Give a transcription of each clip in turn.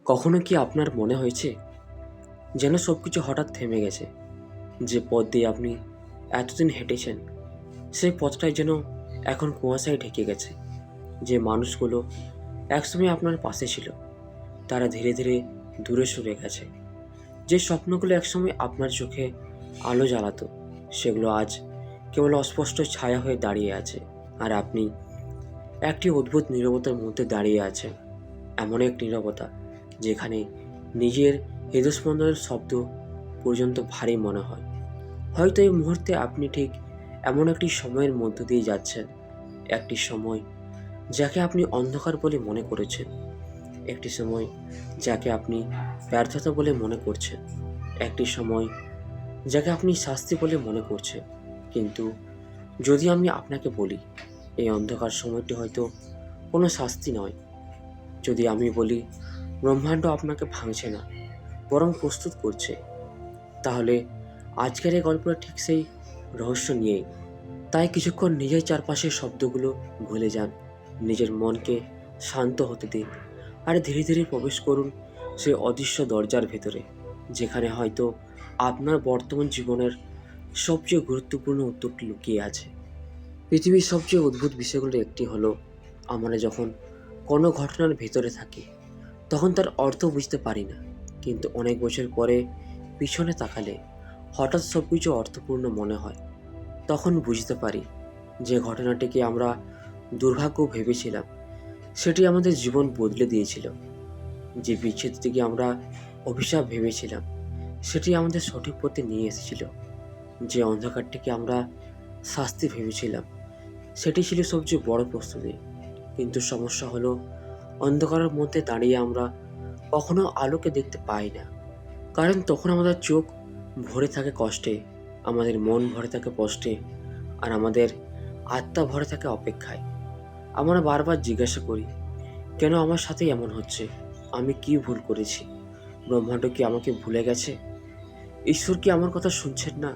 কখনো কি আপনার মনে হয়েছে যেন সব কিছু হঠাৎ থেমে গেছে? যে পথ দিয়ে আপনি এতদিন হেঁটেছেন সেই পথটাই যেন এখন কুয়াশায় ঢেকে গেছে। যে মানুষগুলো একসময় আপনার পাশে ছিল তারা ধীরে ধীরে দূরে সরে গেছে। যে স্বপ্নগুলো একসময় আপনার চোখে আলো জ্বালাতো সেগুলো আজ কেবল অস্পষ্ট ছায়া হয়ে দাঁড়িয়ে আছে। আর আপনি একটি অদ্ভুত নীরবতার মধ্যে দাঁড়িয়ে আছেন, এমন এক নীরবতা যেখানে নিজের হৃদস্পন্দনের শব্দ পর্যন্ত ভারী মনে হয়। হয়তো এই মুহূর্তে আপনি ঠিক এমন একটি সময়ের মধ্য দিয়ে যাচ্ছেন, একটি সময় যাকে আপনি অন্ধকার বলে মনে করেছেন, একটি সময় যাকে আপনি ব্যর্থতা বলে মনে করছেন, একটি সময় যাকে আপনি শাস্তি বলে মনে করছেন। কিন্তু যদি আমি আপনাকে বলি এই অন্ধকার সময়টি হয়তো কোনো শাস্তি নয়, যদি আমি বলি ব্রহ্মাণ্ড আপনাকে ভাঙছে না বরং প্রস্তুত করছে, তাহলে আজকের এই গল্পটা ঠিক সেই রহস্য নিয়েই। তাই কিছুক্ষণ নিজের চারপাশের শব্দগুলো ভুলে যান, নিজের মনকে শান্ত হতে দিন, আর ধীরে ধীরে প্রবেশ করুন সেই অদৃশ্য দরজার ভেতরে, যেখানে হয়তো আপনার বর্তমান জীবনের সবচেয়ে গুরুত্বপূর্ণ উত্তরটি লুকিয়ে আছে। পৃথিবীর সবচেয়ে অদ্ভুত বিষয়গুলোর একটি হলো, আমরা যখন কোনো ঘটনার ভেতরে থাকি তখন তার অর্থ বুঝতে পারি না, কিন্তু অনেক বছর পরে পিছনে তাকালে হঠাৎ সব কিছু অর্থপূর্ণ মনে হয়। তখন বুঝতে পারি যে ঘটনাটিকে আমরা দুর্ভাগ্য ভেবেছিলাম সেটি আমাদের জীবন বদলে দিয়েছিল। যে বিচ্ছেদটিকে আমরা অভিশাপ ভেবেছিলাম সেটি আমাদের সঠিক পথে নিয়ে এসেছিল। যে অন্ধকারটিকে আমরা শাস্তি ভেবেছিলাম সেটি ছিল সবচেয়ে বড় প্রস্তুতি। কিন্তু সমস্যা হলো, অন্ধকারের মধ্যে দাঁড়িয়ে আমরা কখনো আলোকে দেখতে পাই না, কারণ তখন আমাদের চোখ ভরে থাকে কষ্টে, আমাদের মন ভরে থাকে কষ্টে, আর আমাদের আত্মা ভরে থাকে অপেক্ষায়। আমরা বারবার জিজ্ঞাসা করি, কেন আমার সাথে এমন হচ্ছে? আমি কি ভুল করেছি? ব্রহ্মাণ্ড কি আমাকে ভুলে গেছে? ঈশ্বর কি আমার কথা শুনছেন না?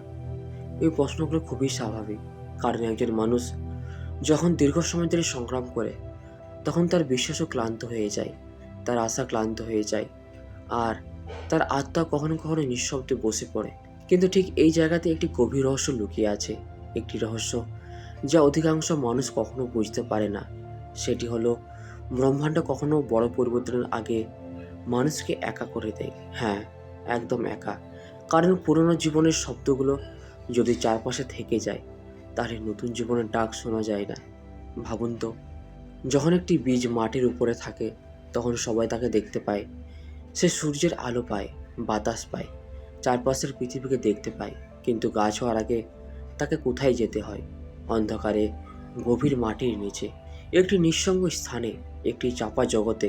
এই প্রশ্নগুলো খুবই স্বাভাবিক, কারণ একজন মানুষ যখন দীর্ঘ সময় ধরে সংগ্রাম করে তখন তার বিশ্বাসও ক্লান্ত হয়ে যায়, তার আশা ক্লান্ত হয়ে যায়, আর তার আত্মা কখনো কখনো নিঃশব্দে বসে পড়ে। কিন্তু ঠিক এই জায়গাতে একটি গভীর রহস্য লুকিয়ে আছে, একটি রহস্য যা অধিকাংশ মানুষ কখনো বুঝতে পারে না। সেটি হলো, ব্রহ্মাণ্ড কখনো বড় পরিবর্তনের আগে মানুষকে একা করে দেয়। হ্যাঁ, একদম একা। কারণ পুরনো জীবনের শব্দগুলো যদি চারপাশে থেকে যায় তাহলে নতুন জীবনের ডাক শোনা যায় না। ভাবুন তো, যখন একটি বীজ মাটির উপরে থাকে তখন সবাই তাকে দেখতে পায়, সে সূর্যের আলো পায়, বাতাস পায়, চারপাশের পৃথিবীকে দেখতে পায়। কিন্তু গাছ হওয়ার আগে তাকে কোথায় যেতে হয়? অন্ধকারে, গভীর মাটির নিচে, একটি নিঃসঙ্গ স্থানে, একটি চাপা জগতে,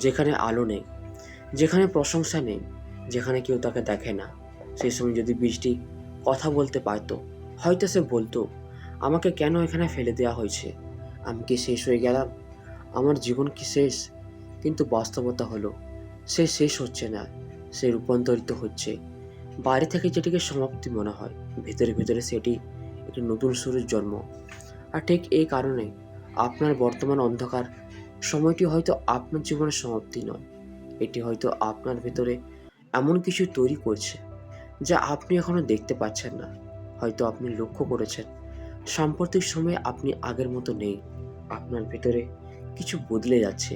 যেখানে আলো নেই, যেখানে প্রশংসা নেই, যেখানে কেউ তাকে দেখে না। সেই সময় যদি বীজটি কথা বলতে পারত, হয়তো সে বলতো, আমাকে কেন এখানে ফেলে দেওয়া হয়েছে? আমি কি শেষ হয়ে গেলাম? আমার জীবন কি শেষ? কিন্তু বাস্তবতা হলো, সে শেষ হচ্ছে না, সে রূপান্তরিত হচ্ছে। বাইরে থেকে যেটিকে সমাপ্তি মনে হয়, ভেতরে ভেতরে সেটি একটি নতুন শুরুর জন্ম। আর ঠিক এই কারণে আপনার বর্তমান অন্ধকার সময়টি হয়তো আপনার জীবনের সমাপ্তি নয়, এটি হয়তো আপনার ভেতরে এমন কিছু তৈরি করছে যা আপনি এখনো দেখতে পাচ্ছেন না। হয়তো আপনি লক্ষ্য করেছেন সাম্প্রতিক সময়ে আপনি আগের মতো নেই, আপনার ভেতরে কিছু বদলে যাচ্ছে।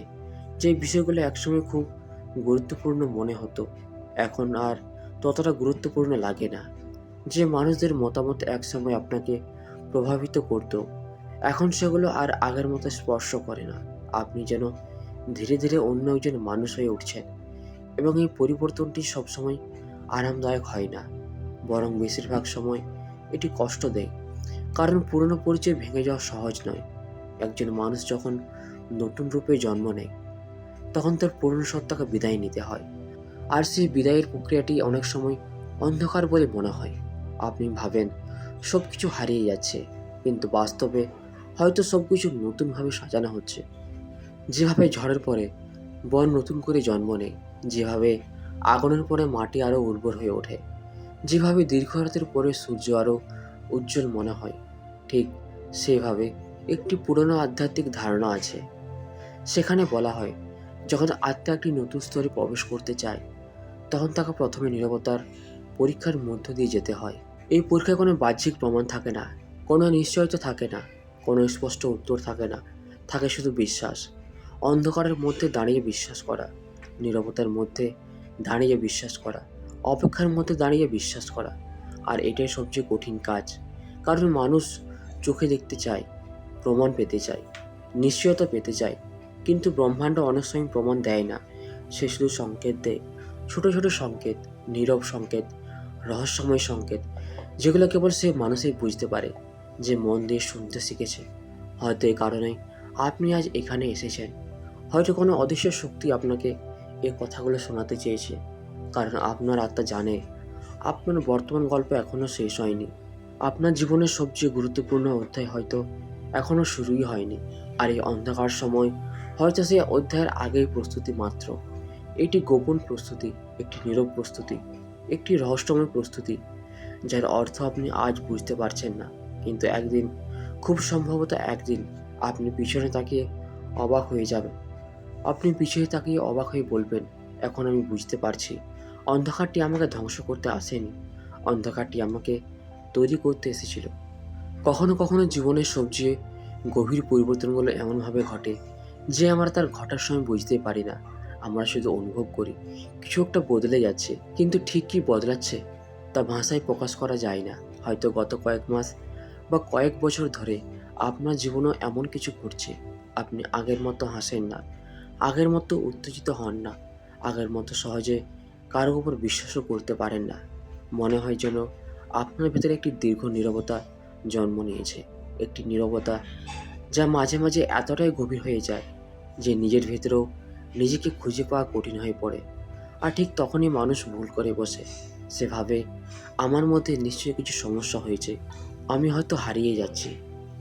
যে বিষয়গুলো একসময় খুব গুরুত্বপূর্ণ মনে হতো এখন আর ততটা গুরুত্বপূর্ণ লাগে না। যে মানুষদের মতামত একসময় আপনাকে প্রভাবিত করত এখন সেগুলো আর আগের মতো স্পর্শ করে না। আপনি যেন ধীরে ধীরে অন্য একজন মানুষ হয়ে উঠছেন, এবং এই পরিবর্তনটি সবসময় আরামদায়ক হয় না, বরং বেশিরভাগ সময় এটি কষ্ট দেয়। কারণ পুরনো পরিচয় ভেঙে যাওয়া সহজ নয়। একজন মানুষ যখন নতুন রূপে জন্ম নেয় তখন তার পুরনো সত্তাকে বিদায় নিতে হয়, আর সেই বিদায়ের প্রক্রিয়াটি অনেক সময় অন্ধকার বলে মনে হয়। আপনি ভাবেন সব কিছু হারিয়ে যাচ্ছে, কিন্তু বাস্তবে হয়তো সব কিছু নতুনভাবে সাজানো হচ্ছে। যেভাবে ঝড়ের পরে বন নতুন করে জন্ম নেয়, যেভাবে আগুনের পরে মাটি আরও উর্বর হয়ে ওঠে, যেভাবে দীর্ঘ রাতের পরে সূর্য আরও উজ্জ্বল মনে হয়, ঠিক সেভাবে একটি পুরনো আধ্যাত্মিক ধারণা আছে। সেখানে বলা হয় যখন আত্মা একটি নতুন স্তরে প্রবেশ করতে চায়, তখন তাকে প্রথমে নীরবতার পরীক্ষার মধ্য দিয়ে যেতে হয়। এই পরীক্ষায় কোনো বাহ্যিক প্রমাণ থাকে না, কোনো নিশ্চয়তা থাকে না, কোনো স্পষ্ট উত্তর থাকে না, থাকে শুধু বিশ্বাস। অন্ধকারের মধ্যে দাঁড়িয়ে বিশ্বাস করা, নীরবতার মধ্যে দাঁড়িয়ে বিশ্বাস করা, অপেক্ষার মধ্যে দাঁড়িয়ে বিশ্বাস করা। আর এটাই সবচেয়ে কঠিন কাজ, কারণ মানুষ চোখে দেখতে চায়, প্রমাণ পেতে চায়, নিশ্চয়তা পেতে চায়, কিন্তু ব্রহ্মাণ্ড অনেক সময় প্রমাণ দেয় না। সে শুধু সংকেত দেয়, ছোট ছোট সংকেত, নীরব সংকেত, রহস্যময় সংকেত, যেগুলো কেবল সে মানুষই বুঝতে পারে, যে মন দিয়ে শুনতে শিখেছে। হয়তো এই কারণেই আপনি আজ এখানে এসেছেন। হয়তো কোনো অদৃশ্য শক্তি আপনাকে এই কথাগুলো শোনাতে চেয়েছে, কারণ আপনার আত্মা জানে আপনার বর্তমান গল্প এখনও শেষ হয়নি। আপনার জীবনের সবচেয়ে গুরুত্বপূর্ণ অধ্যায় হয়তো এখনও শুরুই হয়নি। আর এই অন্ধকার সময় হয়তো সেই অধ্যায়ের আগেই প্রস্তুতি মাত্র। এটি গোপন প্রস্তুতি, একটি নীরব প্রস্তুতি, একটি রহস্যময় প্রস্তুতি, যার অর্থ আপনি আজ বুঝতে পারছেন না, কিন্তু একদিন, খুব সম্ভবত একদিন, আপনি পিছনে তাকিয়ে অবাক হয়ে যাবেন। আপনি পিছনে তাকিয়ে অবাক হয়ে বলবেন, এখন আমি বুঝতে পারছি, অন্ধকারটি আমাকে ধ্বংস করতে আসেনি, অন্ধকারটি আমাকে তৈরি করতে এসেছিল। কখনো কখনো জীবনের সবচেয়ে গভীর পরিবর্তনগুলো এমনভাবে ঘটে যে আমরা তার ঘটার সময় বুঝতেই পারি না। আমরা শুধু অনুভব করি কিছু একটা বদলে যাচ্ছে, কিন্তু ঠিক কী বদলাচ্ছে তা ভাষায় প্রকাশ করা যায় না। হয়তো গত কয়েক মাস বা কয়েক বছর ধরে আপনার জীবনেও এমন কিছু ঘটছে। আপনি আগের মতো হাসেন না, আগের মতো উত্তেজিত হন না, আগের মতো সহজে কারো উপর বিশ্বাসও করতে পারেন না। মনে হয় যেন আপনার ভেতরে একটি দীর্ঘ নীরবতা জন্ম নিয়েছে, একটি নীরবতা যা মাঝে মাঝে এতটাই গভীর হয়ে যায় যে নিজের ভেতরেও নিজেকে খুঁজে পাওয়া কঠিন হয়ে পড়ে। আর ঠিক তখনই মানুষ ভুল করে বসে। সে ভাবে, আমার মধ্যে নিশ্চয়ই কিছু সমস্যা হয়েছে, আমি হয়তো হারিয়ে যাচ্ছি।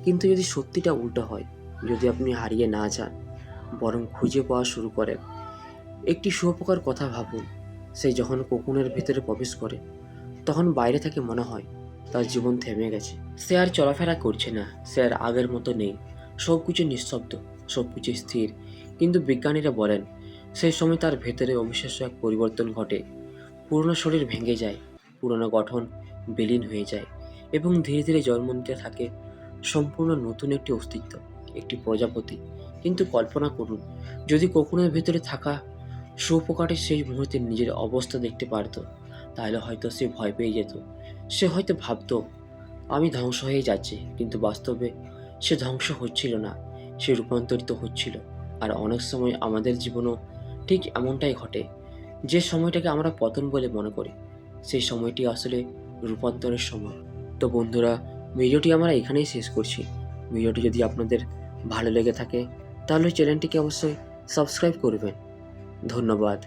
কিন্তু যদি সত্যিটা উল্টো হয়, যদি আপনি হারিয়ে না যান, বরং খুঁজে পাওয়া শুরু করেন। একটি শুঁয়োপোকার কথা ভাবুন। সে যখন কোকুনের ভেতরে প্রবেশ করে, তখন বাইরে থেকে মনে হয় তার জীবন থেমে গেছে। সে আর চলাফেরা করছে না, সে আর আগের মতো নেই। সব কিছু নিঃশব্দ, সব কিছু স্থির। কিন্তু বিজ্ঞানীরা বলেন, সেই সময় তার ভেতরে অবিশ্বাস্য এক পরিবর্তন ঘটে। পুরনো শরীর ভেঙে যায়, পুরনো গঠন বিলীন হয়ে যায়, এবং ধীরে ধীরে জন্ম নিতে থাকে সম্পূর্ণ নতুন একটি অস্তিত্ব, একটি প্রজাপতি। কিন্তু কল্পনা করুন, যদি কোকুনের ভেতরে থাকা শুঁয়োপোকাটি সেই মুহূর্তে নিজের অবস্থা দেখতে পারত, তাহলে হয়তো সে ভয় পেয়ে যেত। সে হয়তো ভাবত, আমি ধ্বংস হয়ে যাচ্ছি, কিন্তু বাস্তবে সে ধ্বংস হচ্ছিল না, সে রূপান্তরিত হচ্ছিল। আর অনেক সময় আমাদের জীবনও ঠিক এমনটাই ঘটে। যে সময়টাকে আমরা পতন বলে মনে করি, সেই সময়টি আসলে রূপান্তরের সময়। তো বন্ধুরা, ভিডিওটি আমরা এখানেই শেষ করছি। ভিডিওটি যদি আপনাদের ভালো লেগে থাকে, তাহলে চ্যানেলটিকে অবশ্যই সাবস্ক্রাইব করবেন। ধন্যবাদ।